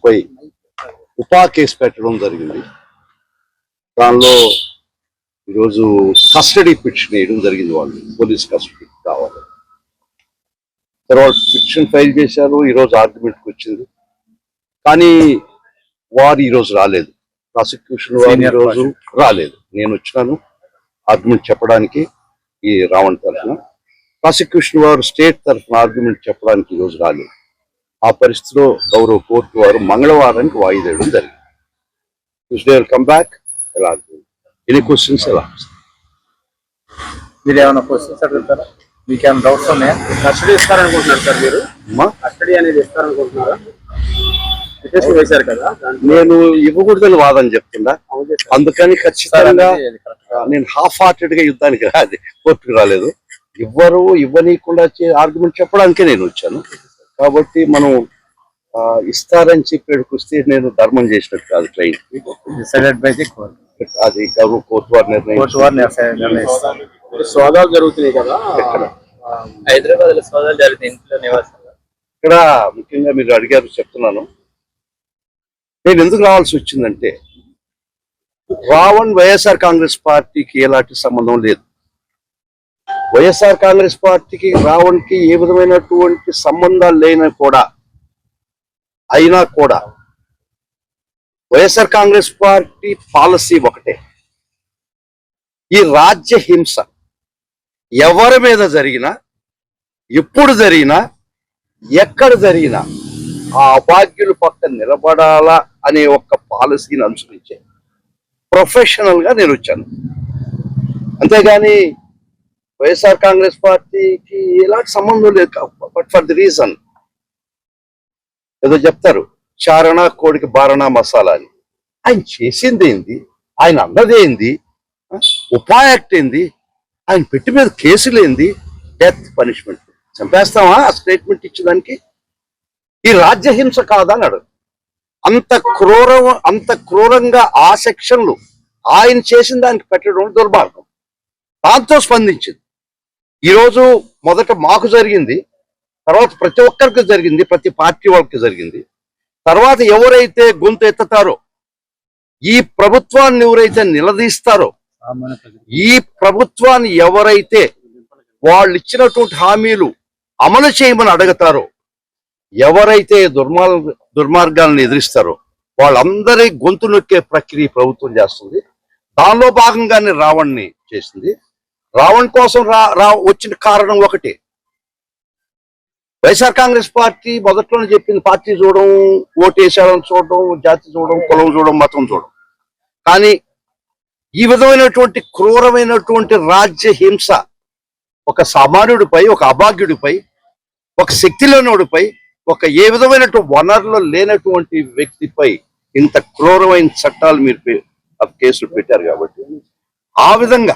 పై ఉపా case పెట్టడం జరిగింది. దానిలో ఈరోజు కస్టడీ పిటిషన్ వేయడం జరిగింది. వాళ్ళు పోలీస్ కస్టడీ కావాలి. తర్వాత పిటిషన్ ఫైల్ చేశారు. ఈరోజు ఆర్గ్యుమెంట్కి వచ్చింది. కానీ వారు ఈరోజు రాలేదు. ప్రాసిక్యూషన్ వారు ఈరోజు రాలేదు. నేను వచ్చినాను ఆర్గ్యుమెంట్ చెప్పడానికి ఈ రావణ్ తరఫున. ప్రాసిక్యూషన్ వారు స్టేట్ తరఫున ఆర్గ్యుమెంట్ చెప్పడానికి ఈరోజు రాలేదు. ఆ పరిస్థితిలో గౌరవ కోర్టు వారు మంగళవారానికి వాయిదా వేయడం జరిగింది. Tuesday will come back. ఎలా ఎనీ క్వశ్చన్స్ ఎలా? మీరు ఏమైనా క్వశ్చన్స్ అడుగుతారా? మీకు ఏమైనా డౌట్స్ ఉన్నాయా? కస్టడీ ఇస్తారనుకుంటున్నారు సార్ మీరు? కస్టడీ అనేది ఇస్తారనుకుంటున్నారా? వేశారు కదా, నేను ఇవ్వకూడదని వాదన చెప్తున్నా. అందుకని ఖచ్చితంగా నేను హాఫ్ హార్టెడ్ గా యుద్ధానికి రాదు, కోర్టుకు రాలేదు. ఇవ్వనీయకుండా ఆర్గ్యుమెంట్ చెప్పడానికే నేను వచ్చాను. కాబట్టి మనం ఇస్తారని చెప్పేటికి వస్తే నేను ధర్మం చేసినట్టు కాదు. క్లయింట్ అది కోర్టు వారి నిర్ణయం. సోదాలు జరుగుతున్నాయి కదా హైదరాబాద్ లో, సోదాలు జరుగుతాయి ఇంట్లో నివాసం. ఇక్కడ ముఖ్యంగా మీరు అడిగారు, చెప్తున్నాను. నేను ఎందుకు రావాల్సి వచ్చిందంటే రావణ్ వైఎస్ఆర్ కాంగ్రెస్ పార్టీకి ఎలాంటి సంబంధం లేదు. వైఎస్ఆర్ కాంగ్రెస్ పార్టీకి రావణ్కి ఏ విధమైనటువంటి సంబంధాలు అయినా కూడా వైఎస్ఆర్ కాంగ్రెస్ పార్టీ పాలసీ ఒకటే. ఈ రాజ్య హింస ఎవరి మీద జరిగినా, ఎప్పుడు జరిగినా, ఎక్కడ జరిగినా ఆ అభాగ్యుల పక్కన నిలబడాలా అనే ఒక పాలసీని అనుసరించే ప్రొఫెషనల్ గా నేను వచ్చాను. అంతేగాని వైఎస్ఆర్ కాంగ్రెస్ పార్టీకి ఎలాంటి సంబంధం లేదు. బట్ ఫర్ ది రీజన్ ఏదో చెప్తారు, చారణ కోడికి బారణ మసాలా అని. ఆయన చేసింది ఏంది, ఆయన అన్నది ఏంది, ఉపా యాక్ట్ ఏంది, ఆయన పెట్టి మీద కేసులు ఏంది, డెత్ పనిష్మెంట్. చంపేస్తామా ఆ స్టేట్మెంట్ ఇచ్చేదానికి? ఈ రాజ్యహింస కాదా అని అడుగు. అంత క్రూరంగా ఆ సెక్షన్లు ఆయన చేసిన దానికి పెట్టడం దుర్మార్గం. దాంతో స్పందించింది. ఈరోజు మొదట మాకు జరిగింది, తర్వాత ప్రతి ఒక్కరికి జరిగింది, ప్రతి పార్టీ వాళ్ళకి జరిగింది. తర్వాత ఎవరైతే గొంతు ఎత్తుతారో, ఈ ప్రభుత్వాన్ని ఎవరైతే నిలదీస్తారో, ఈ ప్రభుత్వాన్ని ఎవరైతే వాళ్ళు ఇచ్చినటువంటి హామీలు అమలు చేయమని అడుగుతారో, ఎవరైతే దుర్మార్గాలను ఎదిరిస్తారో వాళ్ళందరి గొంతు నొక్కే ప్రక్రియ ప్రభుత్వం చేస్తుంది. దానిలో భాగంగానే రావణ్ని చేసింది. రావణ్ కోసం వచ్చిన కారణం ఒకటి. వైఎస్ఆర్ కాంగ్రెస్ పార్టీ మొదట్లోనే చెప్పింది, పార్టీ చూడడం, ఓటేసాలని చూడడం, జాతి చూడడం, కులం చూడడం, మతం చూడడం. కానీ ఈ విధమైనటువంటి క్రూరమైనటువంటి రాజ్య హింస ఒక సామాన్యుడిపై, ఒక అభాగ్యుడిపై, ఒక శక్తి లేనివాడిపై, ఒక ఏ విధమైనటువంటి వనరులు లేనటువంటి వ్యక్తిపై ఇంత క్రూరమైన చట్టాలు మీరు కేసులు పెట్టారు. కాబట్టి ఆ విధంగా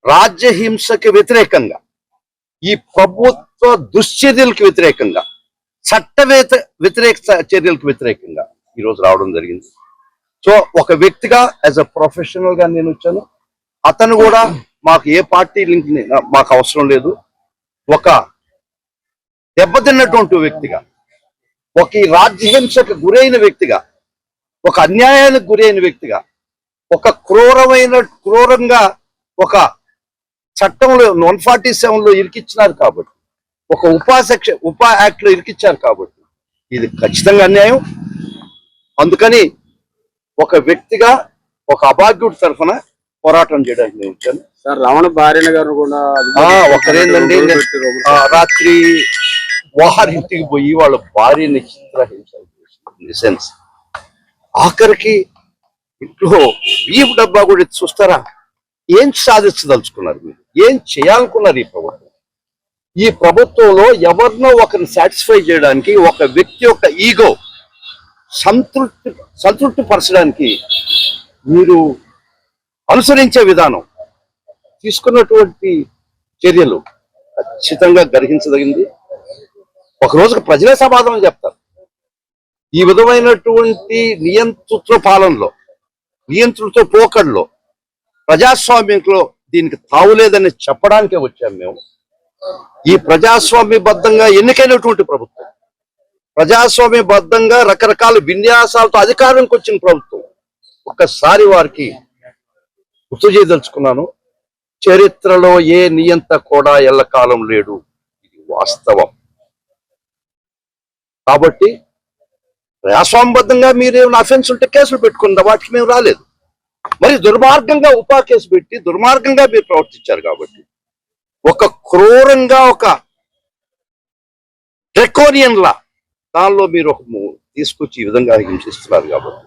రాజ్యహింసకి వ్యతిరేకంగా, ఈ ప్రభుత్వ దుశ్చర్యలకు వ్యతిరేకంగా, చట్ట వ్యతిరేక చర్యలకు వ్యతిరేకంగా ఈరోజు రావడం జరిగింది. సో ఒక వ్యక్తిగా యాజ్ అ ప్రొఫెషనల్ గా నేను వచ్చాను. అతను కూడా మాకు ఏ పార్టీ లింక్ మాకు అవసరం లేదు. ఒక దెబ్బతిన్నటువంటి వ్యక్తిగా, ఒక ఈ రాజ్యహింసకు గురైన వ్యక్తిగా, ఒక అన్యాయానికి గురైన వ్యక్తిగా, ఒక క్రూరంగా ఒక చట్టంలో 147లో ఇరికిచ్చినారు కాబట్టి, ఒక ఉపా యాక్ట్ లో ఇరికిచ్చారు కాబట్టి ఇది ఖచ్చితంగా అన్యాయం. అందుకని ఒక వ్యక్తిగా, ఒక అభాగ్యుడి తరఫున పోరాటం చేయడానికి నేను వచ్చాను. సార్, రావణ భార్య గారు కూడా ఒకరేందండి, రాత్రి వారింటికి పోయి వాళ్ళ భార్యని చిత్రహింస సెన్స్, ఆఖరికి ఇంట్లో బియ్యం డబ్బా కూడా చూస్తారా? ఏం సాధించదలుచుకున్నారు మీరు? ఏం చేయాలనుకున్నారు ఈ ప్రభుత్వంలో? ఎవరినో ఒకరిని సాటిస్ఫై చేయడానికి, ఒక వ్యక్తి యొక్క ఈగో సంతృప్తి పరచడానికి మీరు అనుసరించే విధానం, తీసుకున్నటువంటి చర్యలు ఖచ్చితంగా గర్హించదగింది. ఒక రోజుకు ప్రజలే సమాధానం చెప్తారు. ఈ విధమైనటువంటి నియంతృత్వ పాలనలో, నియంతృత్వ పోకడలో, ప్రజాస్వామ్యంలో దీనికి తావులేదని చెప్పడానికే వచ్చాము మేము. ఈ ప్రజాస్వామ్యబద్ధంగా ఎన్నికైనటువంటి ప్రభుత్వం, ప్రజాస్వామ్యబద్ధంగా రకరకాల విన్యాసాలతో అధికారంకి వచ్చిన ప్రభుత్వం. ఒక్కసారి వారికి గుర్తు చేయదలుచుకున్నాను, చరిత్రలో ఏ నియంత కూడా ఎల్లకాలం లేడు, ఇది వాస్తవం. కాబట్టి ప్రజాస్వామ్యబద్ధంగా మీరేమైనా అఫెన్స్ ఉంటే కేసులు పెట్టుకుందా, వాటికి మేము రాలేదు. మరి దుర్మార్గంగా ఉపా కేసు పెట్టి దుర్మార్గంగా మీరు ప్రవర్తించారు కాబట్టి, ఒక క్రూరంగా ఒక డ్రెకోనియన్ లా దానిలో మీరు ఒక తీసుకొచ్చి ఈ విధంగా హింసిస్తున్నారు కాబట్టి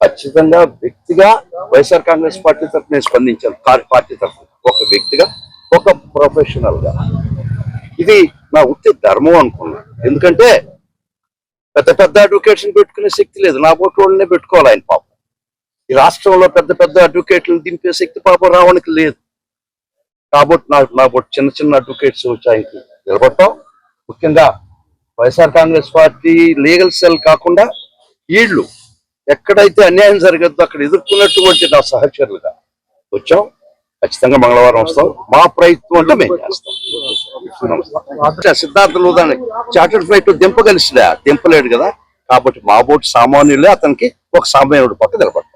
ఖచ్చితంగా వ్యక్తిగా వైఎస్ఆర్ కాంగ్రెస్ పార్టీ తరఫున నేను స్పందించాను. పార్టీ తరఫున ఒక వ్యక్తిగా, ఒక ప్రొఫెషనల్ గా ఇది నా ఉత్తి ధర్మం అనుకున్నాను. ఎందుకంటే పెద్ద పెద్ద అడ్వకేట్స్ పెట్టుకునే శక్తి లేదు, నా పోటీ వాళ్ళనే పెట్టుకోవాలి ఆయన పాపం. ఈ రాష్ట్రంలో పెద్ద పెద్ద అడ్వకేట్లను దింపే శక్తి పాపం రావడానికి లేదు. కాబట్టి నా పోటీ చిన్న చిన్న అడ్వకేట్స్ వచ్చి ఆయనకి నిలబడతాం. ముఖ్యంగా YSR Congress party legal cell కాకుండా వీళ్ళు ఎక్కడైతే అన్యాయం జరగద్దో అక్కడ ఎదుర్కొన్నటువంటి నా సహచరులుగా వచ్చాం. ఖచ్చితంగా మంగళవారం వస్తాం. మా ప్రయత్నం అంటే మేము చేస్తాం. సిద్ధార్థ లూథాని చార్టర్డ్ ఫ్లైట్ దింపగలిసిలే, దింపలేడు కదా. కాబట్టి మా బోటు సామాన్యులే అతనికి ఒక సామాన్యుడు పక్క నిలబడతాం.